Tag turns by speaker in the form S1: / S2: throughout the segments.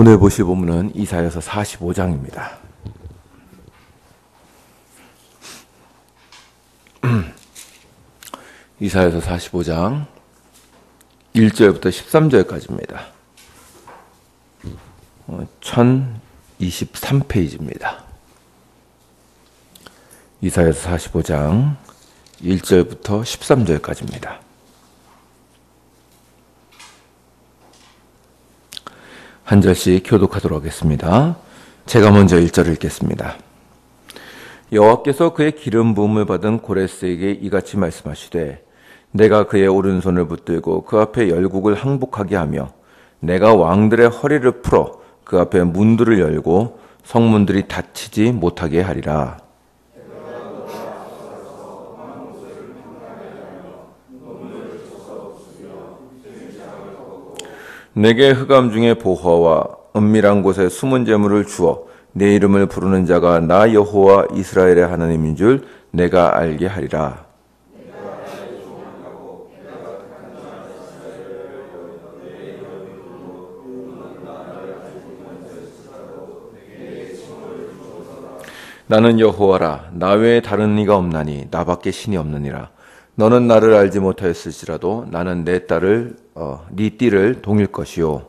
S1: 오늘 보실 본문은 이사야서 45장입니다. 이사야서 45장 1절부터 13절까지입니다. 1023페이지입니다. 이사야서 45장 1절부터 13절까지입니다. 한 절씩 교독하도록 하겠습니다. 제가 먼저 1절을 읽겠습니다. 여호와께서 그의 기름 부음을 받은 고레스에게 이같이 말씀하시되 내가 그의 오른손을 붙들고 그 앞에 열국을 항복하게 하며 내가 왕들의 허리를 풀어 그 앞에 문들을 열고 성문들이 닫히지 못하게 하리라. 내게 흑암 중에 보화와 은밀한 곳에 숨은 재물을 주어 내 이름을 부르는 자가 나 여호와 이스라엘의 하나님인 줄 내가 알게 하리라. 나는 여호와라. 나 외에 다른 이가 없나니 나밖에 신이 없느니라. 너는 나를 알지 못하였을지라도 나는 네 띠를 동일 것이요.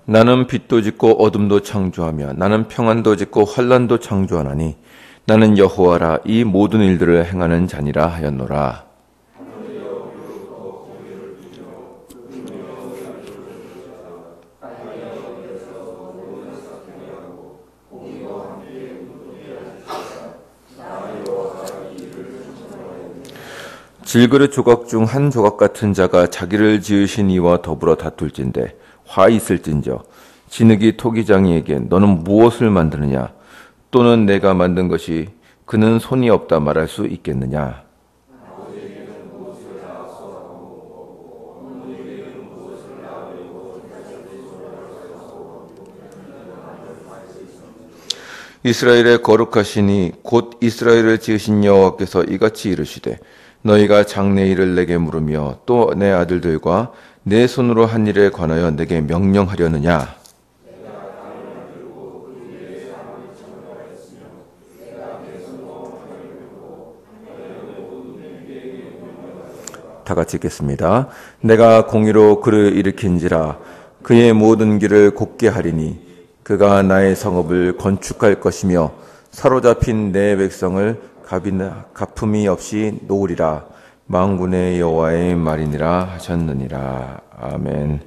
S1: 나는 빛도 짓고 어둠도 창조하며 나는 평안도 짓고 환난도 창조하나니 나는 여호와라. 이 모든 일들을 행하는 자니라 하였노라. 질그릇 조각 중 한 조각 같은 자가 자기를 지으신 이와 더불어 다툴진대 화 있을진저 진흙이 토기장이에게 너는 무엇을 만드느냐 또는 내가 만든 것이 그는 손이 없다 말할 수 있겠느냐. 이스라엘의 거룩하시니 곧 이스라엘을 지으신 여호와께서 이같이 이르시되 너희가 장래일을 내게 물으며 또 내 아들들과 내 손으로 한 일에 관하여 내게 명령하려느냐. 다 같이 읽겠습니다. 내가 공의로 그를 일으킨지라 그의 모든 길을 곧게 하리니 그가 나의 성읍을 건축할 것이며 사로잡힌 내 백성을 가품이 없이 놓으리라. 만군의 여호와의 말이니라 하셨느니라. 아멘.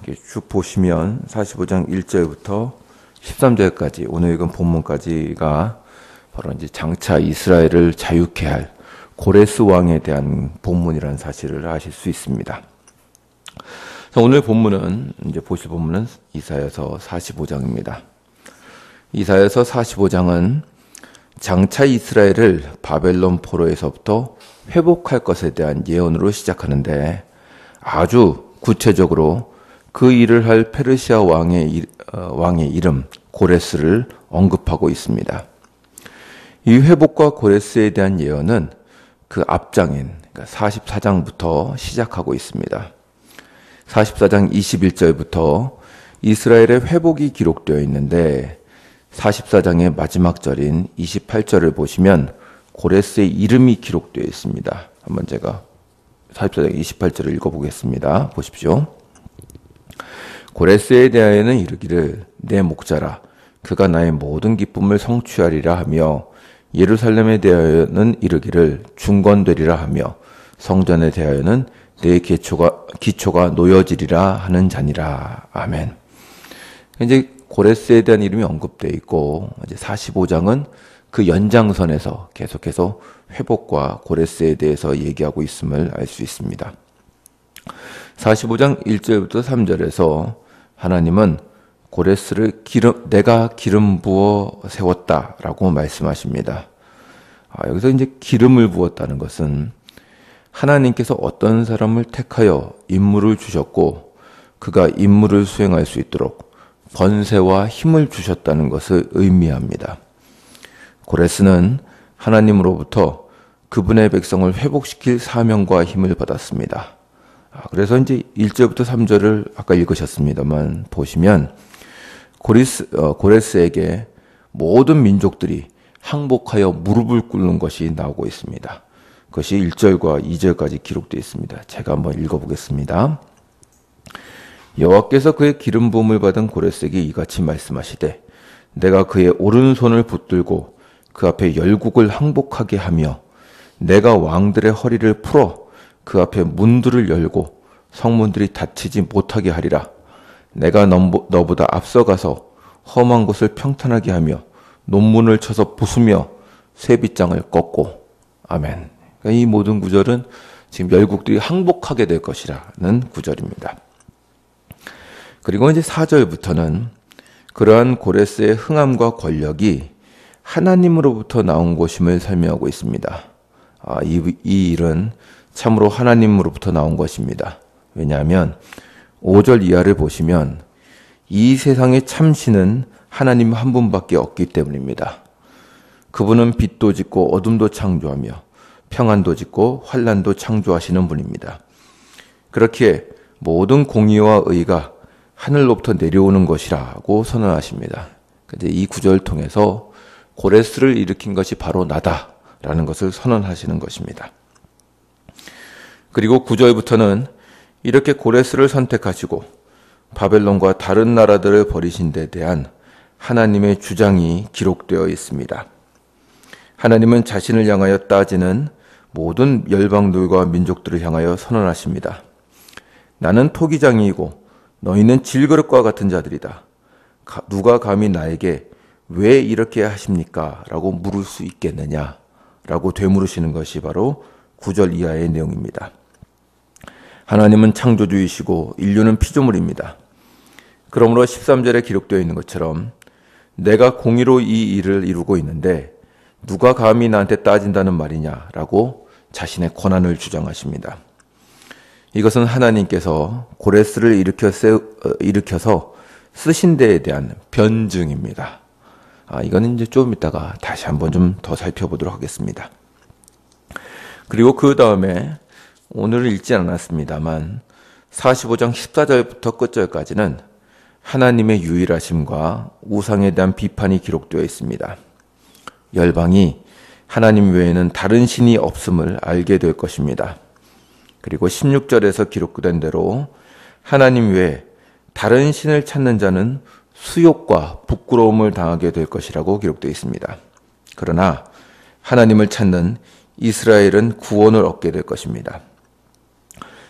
S1: 이렇게 쭉 보시면 45장 1절부터 13절까지 오늘 읽은 본문까지가 바로 이제 장차 이스라엘을 자유케 할 고레스 왕에 대한 본문이라는 사실을 아실 수 있습니다. 오늘 본문은 이제 보실 본문은 이사야서 45장입니다. 이사야서 45장은 장차 이스라엘을 바벨론 포로에서부터 회복할 것에 대한 예언으로 시작하는데 아주 구체적으로 그 일을 할 페르시아 왕의 이름 고레스를 언급하고 있습니다. 이 회복과 고레스에 대한 예언은 그 앞장인 44장부터 시작하고 있습니다. 44장 21절부터 이스라엘의 회복이 기록되어 있는데 44장의 마지막 절인 28절을 보시면 고레스의 이름이 기록되어 있습니다. 한번 제가 44장 28절을 읽어보겠습니다. 보십시오. 고레스에 대하여는 이르기를 내 목자라 그가 나의 모든 기쁨을 성취하리라 하며 예루살렘에 대하여는 이르기를 중건되리라 하며 성전에 대하여는 내 기초가 놓여지리라 하는 자니라. 아멘. 이제 고레스에 대한 이름이 언급되어 있고 이제 45장은 그 연장선에서 계속해서 회복과 고레스에 대해서 얘기하고 있음을 알 수 있습니다. 45장 1절부터 3절에서 하나님은 고레스를 내가 기름 부어 세웠다라고 말씀하십니다. 여기서 이제 기름을 부었다는 것은 하나님께서 어떤 사람을 택하여 임무를 주셨고 그가 임무를 수행할 수 있도록 권세와 힘을 주셨다는 것을 의미합니다. 고레스는 하나님으로부터 그분의 백성을 회복시킬 사명과 힘을 받았습니다. 그래서 이제 1절부터 3절을 아까 읽으셨습니다만 보시면 고레스에게 모든 민족들이 항복하여 무릎을 꿇는 것이 나오고 있습니다. 그것이 1절과 2절까지 기록되어 있습니다. 제가 한번 읽어보겠습니다. 여호와께서 그의 기름 부음을 받은 고레스에게 이같이 말씀하시되 내가 그의 오른손을 붙들고 그 앞에 열국을 항복하게 하며 내가 왕들의 허리를 풀어 그 앞에 문들을 열고 성문들이 닫히지 못하게 하리라. 내가 너보다 앞서가서 험한 곳을 평탄하게 하며 논문을 쳐서 부수며 쇠빗장을 꺾고. 아멘. 그러니까 이 모든 구절은 지금 열국들이 항복하게 될 것이라는 구절입니다. 그리고 이제 4절부터는 그러한 고레스의 흥함과 권력이 하나님으로부터 나온 것임을 설명하고 있습니다. 이 일은 참으로 하나님으로부터 나온 것입니다. 왜냐하면 5절 이하를 보시면 이 세상의 참신은 하나님 한 분밖에 없기 때문입니다. 그분은 빛도 짓고 어둠도 창조하며 평안도 짓고 환난도 창조하시는 분입니다. 그렇기에 모든 공의와 의가 하늘로부터 내려오는 것이라고 선언하십니다. 근데 이 구절을 통해서 고레스를 일으킨 것이 바로 나다라는 것을 선언하시는 것입니다. 그리고 9절부터는 이렇게 고레스를 선택하시고 바벨론과 다른 나라들을 버리신 데 대한 하나님의 주장이 기록되어 있습니다. 하나님은 자신을 향하여 따지는 모든 열방들과 민족들을 향하여 선언하십니다. 나는 토기장이이고 너희는 질그릇과 같은 자들이다. 누가 감히 나에게 왜 이렇게 하십니까? 라고 물을 수 있겠느냐? 라고 되물으시는 것이 바로 9절 이하의 내용입니다. 하나님은 창조주이시고 인류는 피조물입니다. 그러므로 13절에 기록되어 있는 것처럼 내가 공의로 이 일을 이루고 있는데 누가 감히 나한테 따진다는 말이냐라고 자신의 권한을 주장하십니다. 이것은 하나님께서 고레스를 일으켜서 쓰신 데에 대한 변증입니다. 이거는 이제 좀 이따가 다시 한번 좀 더 살펴보도록 하겠습니다. 그리고 그 다음에 오늘은 읽지 않았습니다만 45장 14절부터 끝절까지는 하나님의 유일하심과 우상에 대한 비판이 기록되어 있습니다. 열방이 하나님 외에는 다른 신이 없음을 알게 될 것입니다. 그리고 16절에서 기록된 대로 하나님 외에 다른 신을 찾는 자는 수욕과 부끄러움을 당하게 될 것이라고 기록되어 있습니다. 그러나 하나님을 찾는 이스라엘은 구원을 얻게 될 것입니다.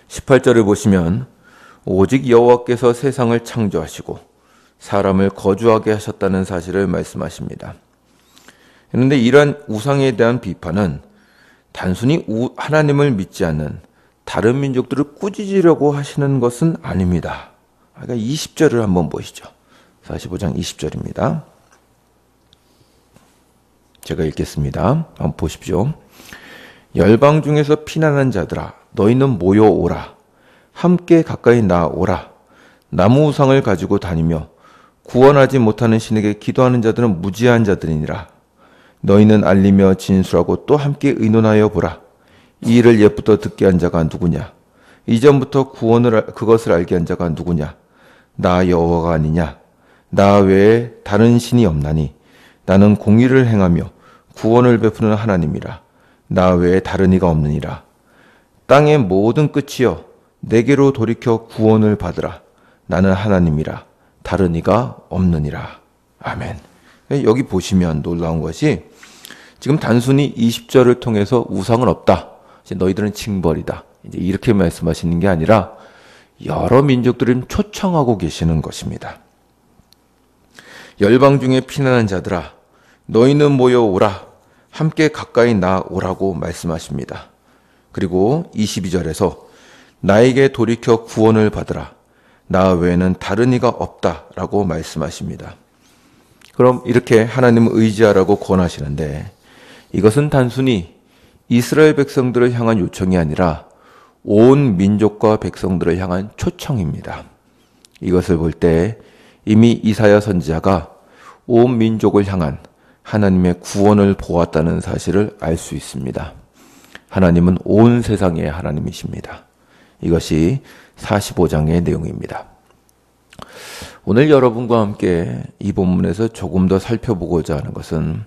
S1: 18절을 보시면 오직 여호와께서 세상을 창조하시고 사람을 거주하게 하셨다는 사실을 말씀하십니다. 그런데 이러한 우상에 대한 비판은 단순히 하나님을 믿지 않는 다른 민족들을 꾸짖으려고 하시는 것은 아닙니다. 그러니까 20절을 한번 보시죠. 45장 20절입니다. 제가 읽겠습니다. 한번 보십시오. 열방 중에서 피난한 자들아 너희는 모여오라. 함께 가까이 나오라. 나무 우상을 가지고 다니며 구원하지 못하는 신에게 기도하는 자들은 무지한 자들이니라. 너희는 알리며 진술하고 또 함께 의논하여 보라. 이 일을 옛부터 듣게 한 자가 누구냐? 이전부터 그것을 알게 한 자가 누구냐? 나 여호와가 아니냐? 나 외에 다른 신이 없나니 나는 공의를 행하며 구원을 베푸는 하나님이라. 나 외에 다른 이가 없느니라. 땅의 모든 끝이여 내게로 돌이켜 구원을 받으라. 나는 하나님이라. 다른 이가 없느니라. 아멘. 여기 보시면 놀라운 것이 지금 단순히 20절을 통해서 우상은 없다. 이제 너희들은 징벌이다. 이제 이렇게 말씀하시는 게 아니라 여러 민족들을 초청하고 계시는 것입니다. 열방 중에 피난한 자들아 너희는 모여오라. 함께 가까이 나오라고 말씀하십니다. 그리고 22절에서 나에게 돌이켜 구원을 받으라. 나 외에는 다른 이가 없다라고 말씀하십니다. 그럼 이렇게 하나님을 의지하라고 권하시는데 이것은 단순히 이스라엘 백성들을 향한 요청이 아니라 온 민족과 백성들을 향한 초청입니다. 이것을 볼 때 이미 이사야 선지자가 온 민족을 향한 하나님의 구원을 보았다는 사실을 알 수 있습니다. 하나님은 온 세상의 하나님이십니다. 이것이 45장의 내용입니다. 오늘 여러분과 함께 이 본문에서 조금 더 살펴보고자 하는 것은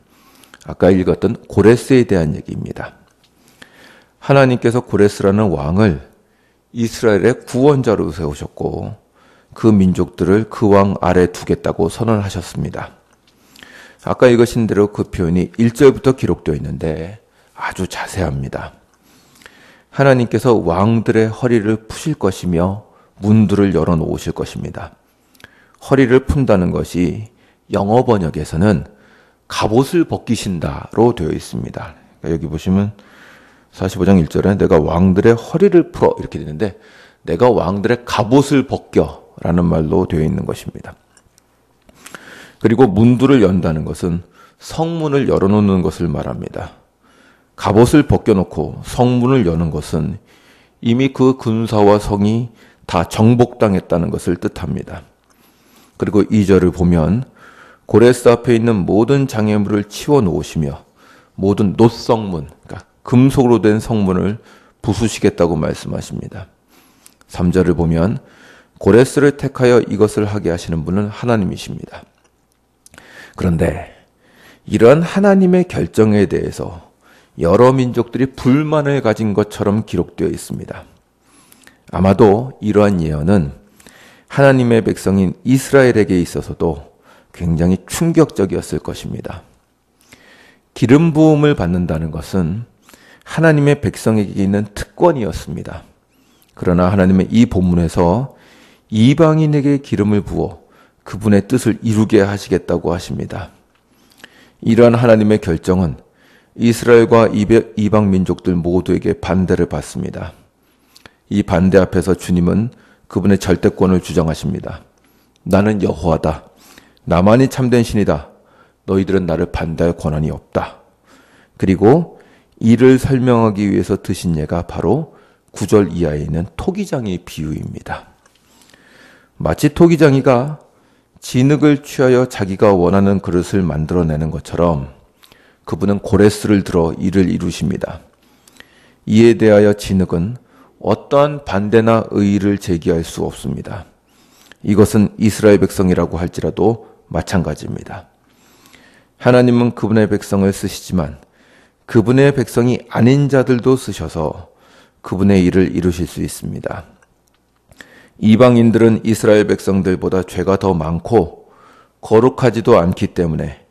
S1: 아까 읽었던 고레스에 대한 얘기입니다. 하나님께서 고레스라는 왕을 이스라엘의 구원자로 세우셨고 그 민족들을 그 왕 아래 두겠다고 선언하셨습니다. 아까 읽으신 대로 그 표현이 1절부터 기록되어 있는데 아주 자세합니다. 하나님께서 왕들의 허리를 푸실 것이며 문들을 열어놓으실 것입니다. 허리를 푼다는 것이 영어 번역에서는 갑옷을 벗기신다로 되어 있습니다. 그러니까 여기 보시면 45장 1절에 내가 왕들의 허리를 풀어 이렇게 되는데 내가 왕들의 갑옷을 벗겨 라는 말로 되어 있는 것입니다. 그리고 문들을 연다는 것은 성문을 열어놓는 것을 말합니다. 갑옷을 벗겨놓고 성문을 여는 것은 이미 그 군사와 성이 다 정복당했다는 것을 뜻합니다. 그리고 2절을 보면 고레스 앞에 있는 모든 장애물을 치워놓으시며 모든 놋성문, 그러니까 금속으로 된 성문을 부수시겠다고 말씀하십니다. 3절을 보면 고레스를 택하여 이것을 하게 하시는 분은 하나님이십니다. 그런데 이러한 하나님의 결정에 대해서 여러 민족들이 불만을 가진 것처럼 기록되어 있습니다. 아마도 이러한 예언은 하나님의 백성인 이스라엘에게 있어서도 굉장히 충격적이었을 것입니다. 기름 부음을 받는다는 것은 하나님의 백성에게 있는 특권이었습니다. 그러나 하나님의 이 본문에서 이방인에게 기름을 부어 그분의 뜻을 이루게 하시겠다고 하십니다. 이러한 하나님의 결정은 이스라엘과 이방 민족들 모두에게 반대를 받습니다. 이 반대 앞에서 주님은 그분의 절대권을 주장하십니다. 나는 여호와다. 나만이 참된 신이다. 너희들은 나를 반대할 권한이 없다. 그리고 이를 설명하기 위해서 드신 예가 바로 9절 이하에 있는 토기장의 비유입니다. 마치 토기장이가 진흙을 취하여 자기가 원하는 그릇을 만들어내는 것처럼 그분은 고레스를 들어 이를 이루십니다. 이에 대하여 진흙은 어떠한 반대나 의의를 제기할 수 없습니다. 이것은 이스라엘 백성이라고 할지라도 마찬가지입니다. 하나님은 그분의 백성을 쓰시지만 그분의 백성이 아닌 자들도 쓰셔서 그분의 일을 이루실 수 있습니다. 이방인들은 이스라엘 백성들보다 죄가 더 많고 거룩하지도 않기 때문에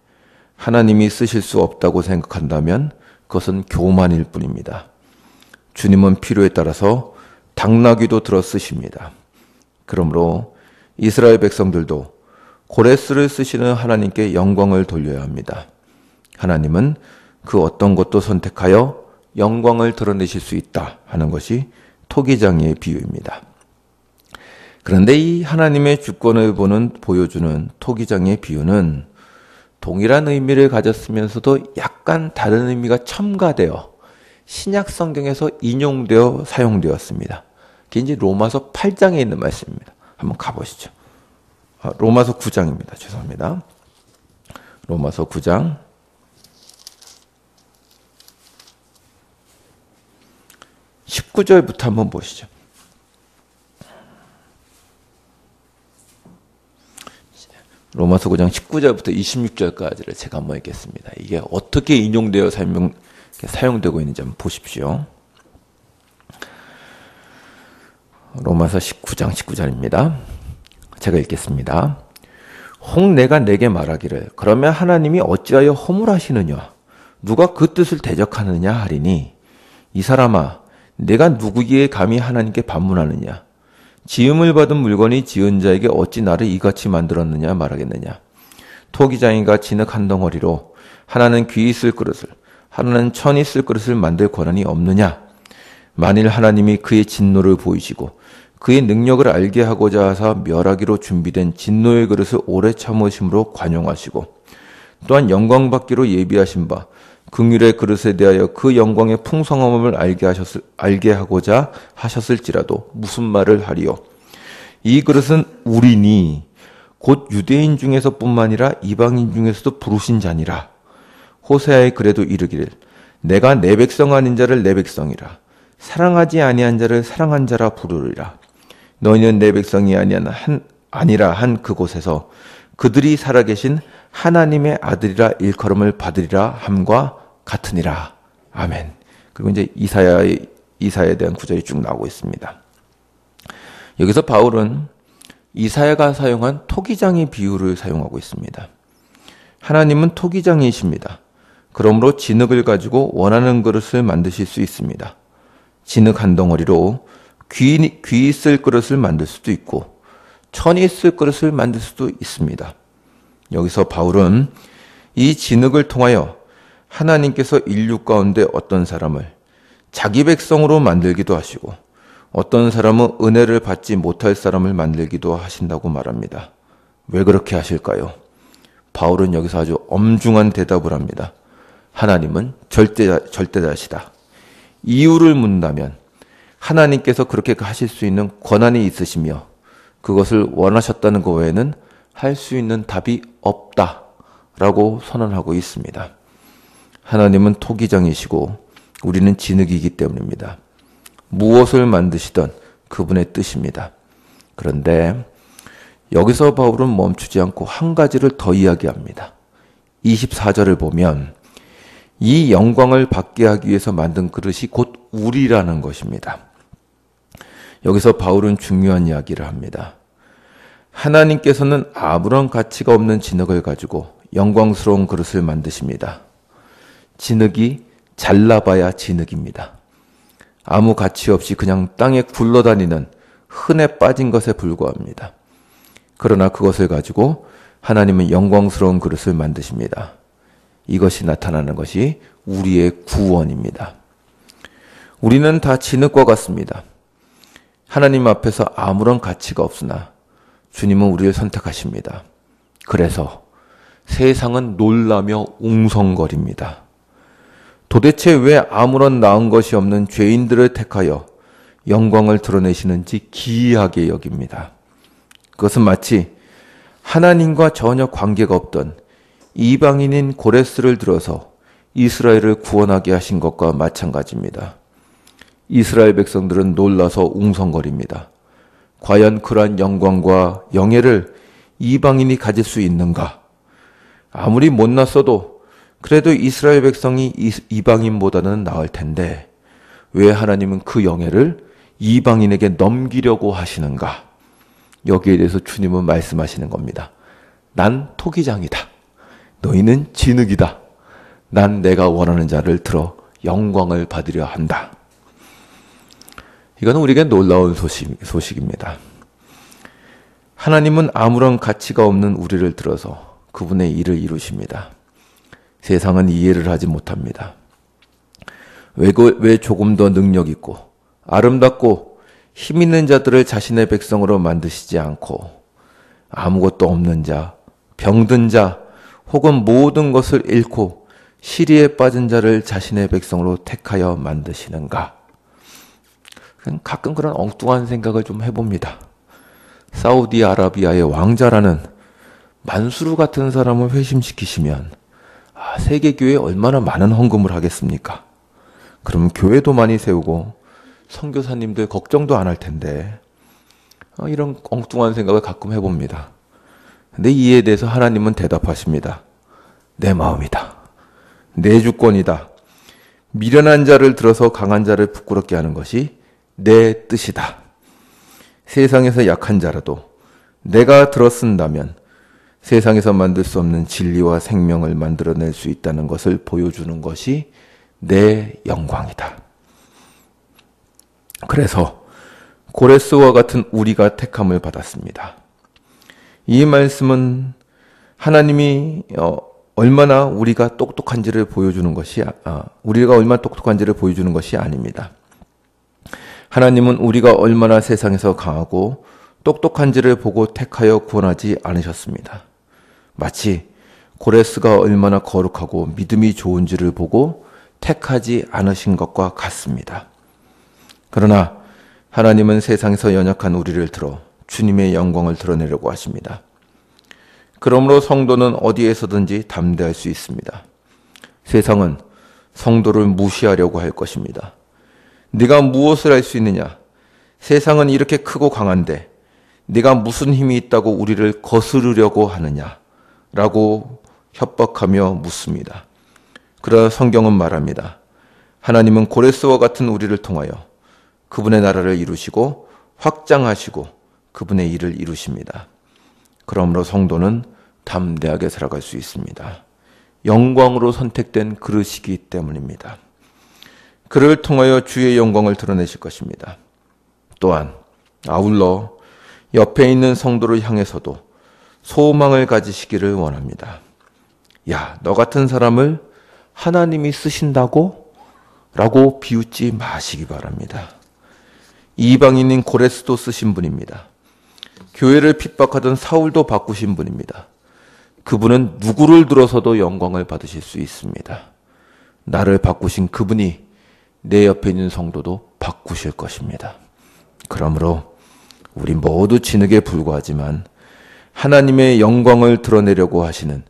S1: 하나님이 쓰실 수 없다고 생각한다면 그것은 교만일 뿐입니다. 주님은 필요에 따라서 당나귀도 들어 쓰십니다. 그러므로 이스라엘 백성들도 고레스를 쓰시는 하나님께 영광을 돌려야 합니다. 하나님은 그 어떤 것도 선택하여 영광을 드러내실 수 있다 하는 것이 토기장의 비유입니다. 그런데 이 하나님의 주권을 보여주는 토기장의 비유는 동일한 의미를 가졌으면서도 약간 다른 의미가 첨가되어 신약 성경에서 인용되어 사용되었습니다. 그게 이제 로마서 8장에 있는 말씀입니다. 한번 가보시죠. 로마서 9장입니다. 죄송합니다. 로마서 9장 19절부터 한번 보시죠. 로마서 9장 19절부터 26절까지를 제가 한번 읽겠습니다. 이게 어떻게 인용되어 사용되고 있는지 한번 보십시오. 로마서 19장 19절입니다. 제가 읽겠습니다. 혹 내가 내게 말하기를 그러면 하나님이 어찌하여 허물하시느냐 누가 그 뜻을 대적하느냐 하리니 이 사람아 내가 누구기에 감히 하나님께 반문하느냐 지음을 받은 물건이 지은 자에게 어찌 나를 이같이 만들었느냐 말하겠느냐 토기장이가 진흙 한 덩어리로 하나는 귀 있을 그릇을 하나는 천 있을 그릇을 만들 권한이 없느냐 만일 하나님이 그의 진노를 보이시고 그의 능력을 알게 하고자 하사 멸하기로 준비된 진노의 그릇을 오래 참으심으로 관용하시고 또한 영광 받기로 예비하신 바 긍휼의 그릇에 대하여 그 영광의 풍성함을 알게 하고자 하셨을지라도 무슨 말을 하리요 이 그릇은 우리니 곧 유대인 중에서뿐만 아니라 이방인 중에서도 부르신 자니라 호세아의 글에도 이르기를 내가 내 백성 아닌 자를 내 백성이라 사랑하지 아니한 자를 사랑한 자라 부르리라. 너희는 내 백성이 아니라 한 그곳에서 그들이 살아계신 하나님의 아들이라 일컬음을 받으리라 함과 같으니라. 아멘. 그리고 이제 이사야에 대한 구절이 쭉 나오고 있습니다. 여기서 바울은 이사야가 사용한 토기장의 비유를 사용하고 있습니다. 하나님은 토기장이십니다. 그러므로 진흙을 가지고 원하는 그릇을 만드실 수 있습니다. 진흙 한 덩어리로 귀 있을 그릇을 만들 수도 있고 천이 있을 그릇을 만들 수도 있습니다. 여기서 바울은 이 진흙을 통하여 하나님께서 인류 가운데 어떤 사람을 자기 백성으로 만들기도 하시고 어떤 사람은 은혜를 받지 못할 사람을 만들기도 하신다고 말합니다. 왜 그렇게 하실까요? 바울은 여기서 아주 엄중한 대답을 합니다. 하나님은 절대자시다. 이유를 묻는다면 하나님께서 그렇게 하실 수 있는 권한이 있으시며 그것을 원하셨다는 것 외에는 할 수 있는 답이 없다라고 선언하고 있습니다. 하나님은 토기장이시고 우리는 진흙이기 때문입니다. 무엇을 만드시던 그분의 뜻입니다. 그런데 여기서 바울은 멈추지 않고 한 가지를 더 이야기합니다. 24절을 보면 이 영광을 받게 하기 위해서 만든 그릇이 곧 우리라는 것입니다. 여기서 바울은 중요한 이야기를 합니다. 하나님께서는 아무런 가치가 없는 진흙을 가지고 영광스러운 그릇을 만드십니다. 진흙이 잘나봐야 진흙입니다. 아무 가치 없이 그냥 땅에 굴러다니는 흔해 빠진 것에 불과합니다. 그러나 그것을 가지고 하나님은 영광스러운 그릇을 만드십니다. 이것이 나타나는 것이 우리의 구원입니다. 우리는 다 진흙과 같습니다. 하나님 앞에서 아무런 가치가 없으나 주님은 우리를 선택하십니다. 그래서 세상은 놀라며 웅성거립니다. 도대체 왜 아무런 나은 것이 없는 죄인들을 택하여 영광을 드러내시는지 기이하게 여깁니다. 그것은 마치 하나님과 전혀 관계가 없던 이방인인 고레스를 들어서 이스라엘을 구원하게 하신 것과 마찬가지입니다. 이스라엘 백성들은 놀라서 웅성거립니다. 과연 그러한 영광과 영예를 이방인이 가질 수 있는가? 아무리 못났어도 그래도 이스라엘 백성이 이방인보다는 나을 텐데 왜 하나님은 그 영예를 이방인에게 넘기려고 하시는가? 여기에 대해서 주님은 말씀하시는 겁니다. 난 토기장이다. 너희는 진흙이다. 난 내가 원하는 자를 들어 영광을 받으려 한다. 이건 우리에게 놀라운 소식입니다. 하나님은 아무런 가치가 없는 우리를 들어서 그분의 일을 이루십니다. 세상은 이해를 하지 못합니다. 왜 조금 더 능력 있고 아름답고 힘 있는 자들을 자신의 백성으로 만드시지 않고 아무것도 없는 자, 병든 자, 혹은 모든 것을 잃고 시리에 빠진 자를 자신의 백성으로 택하여 만드시는가? 가끔 그런 엉뚱한 생각을 좀 해봅니다. 사우디아라비아의 왕자라는 만수르 같은 사람을 회심시키시면 세계교회에 얼마나 많은 헌금을 하겠습니까? 그럼 교회도 많이 세우고 선교사님들 걱정도 안 할 텐데 이런 엉뚱한 생각을 가끔 해봅니다. 근데 이에 대해서 하나님은 대답하십니다. 내 마음이다. 내 주권이다. 미련한 자를 들어서 강한 자를 부끄럽게 하는 것이 내 뜻이다. 세상에서 약한 자라도 내가 들어쓴다면 세상에서 만들 수 없는 진리와 생명을 만들어낼 수 있다는 것을 보여주는 것이 내 영광이다. 그래서 고레스와 같은 우리가 택함을 받았습니다. 이 말씀은 하나님이 얼마나 우리가 똑똑한지를 보여주는 것이 우리가 얼마나 똑똑한지를 보여주는 것이 아닙니다. 하나님은 우리가 얼마나 세상에서 강하고 똑똑한지를 보고 택하여 구원하지 않으셨습니다. 마치 고레스가 얼마나 거룩하고 믿음이 좋은지를 보고 택하지 않으신 것과 같습니다. 그러나 하나님은 세상에서 연약한 우리를 들어 주님의 영광을 드러내려고 하십니다. 그러므로 성도는 어디에서든지 담대할 수 있습니다. 세상은 성도를 무시하려고 할 것입니다. 네가 무엇을 할 수 있느냐? 세상은 이렇게 크고 강한데 네가 무슨 힘이 있다고 우리를 거스르려고 하느냐? 라고 협박하며 묻습니다. 그러나 성경은 말합니다. 하나님은 고레스와 같은 우리를 통하여 그분의 나라를 이루시고 확장하시고 그분의 일을 이루십니다. 그러므로 성도는 담대하게 살아갈 수 있습니다. 영광으로 선택된 그릇이기 때문입니다. 그를 통하여 주의 영광을 드러내실 것입니다. 또한 아울러 옆에 있는 성도를 향해서도 소망을 가지시기를 원합니다. 야, 너 같은 사람을 하나님이 쓰신다고? 라고 비웃지 마시기 바랍니다. 이방인인 고레스도 쓰신 분입니다. 교회를 핍박하던 사울도 바꾸신 분입니다. 그분은 누구를 들어서도 영광을 받으실 수 있습니다. 나를 바꾸신 그분이 내 옆에 있는 성도도 바꾸실 것입니다. 그러므로 우리 모두 진흙에 불과하지만 하나님의 영광을 드러내려고 하시는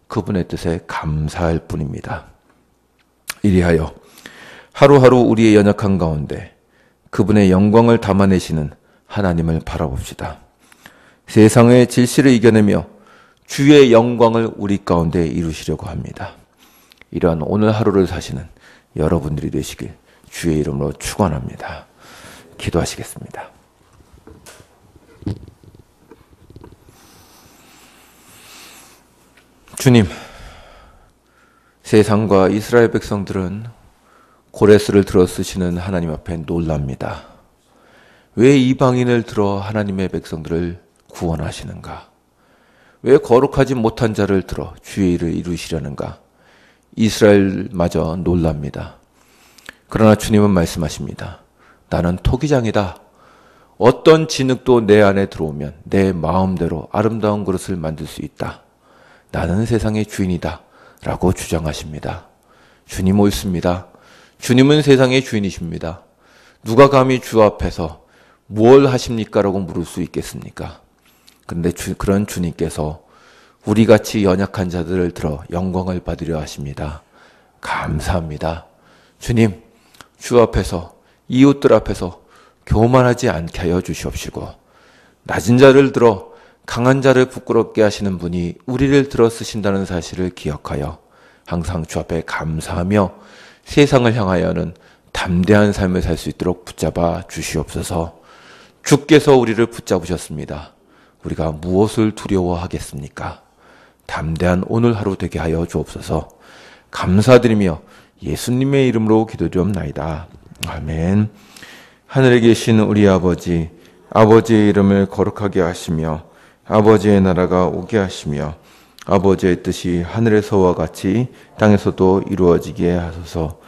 S1: 그분의 뜻에 감사할 뿐입니다. 이리하여 하루하루 우리의 연약한 가운데 그분의 영광을 담아내시는 하나님을 바라봅시다. 세상의 질시를 이겨내며 주의 영광을 우리 가운데 이루시려고 합니다. 이러한 오늘 하루를 사시는 여러분들이 되시길 주의 이름으로 축원합니다. 기도하시겠습니다. 주님, 세상과 이스라엘 백성들은 고레스를 들어 쓰시는 하나님 앞에 놀랍니다. 왜 이방인을 들어 하나님의 백성들을 구원하시는가? 왜 거룩하지 못한 자를 들어 주의 일을 이루시려는가? 이스라엘마저 놀랍니다. 그러나 주님은 말씀하십니다. 나는 토기장이다. 어떤 진흙도 내 안에 들어오면 내 마음대로 아름다운 그릇을 만들 수 있다. 나는 세상의 주인이다. 라고 주장하십니다. 주님 옳습니다. 주님은 세상의 주인이십니다. 누가 감히 주 앞에서 뭘 하십니까? 라고 물을 수 있겠습니까? 그런데 그런 주님께서 우리같이 연약한 자들을 들어 영광을 받으려 하십니다. 감사합니다. 주님, 주 앞에서 이웃들 앞에서 교만하지 않게 하여 주시옵시고 낮은 자를 들어 강한 자를 부끄럽게 하시는 분이 우리를 들어 쓰신다는 사실을 기억하여 항상 주 앞에 감사하며 세상을 향하여는 담대한 삶을 살 수 있도록 붙잡아 주시옵소서. 주께서 우리를 붙잡으셨습니다. 우리가 무엇을 두려워하겠습니까? 담대한 오늘 하루 되게 하여 주옵소서. 감사드리며 예수님의 이름으로 기도드리옵나이다. 아멘. 하늘에 계신 우리 아버지, 아버지의 이름을 거룩하게 하시며 아버지의 나라가 오게 하시며 아버지의 뜻이 하늘에서와 같이 땅에서도 이루어지게 하소서.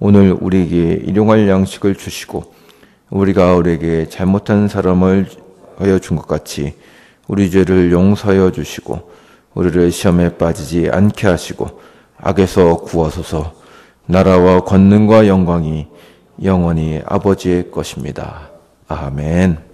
S1: 오늘 우리에게 일용할 양식을 주시고 우리가 우리에게 잘못한 사람을 하여 준 것 같이 우리 죄를 용서하여 주시고 우리를 시험에 빠지지 않게 하시고 악에서 구하소서. 나라와 권능과 영광이 영원히 아버지의 것입니다. 아멘.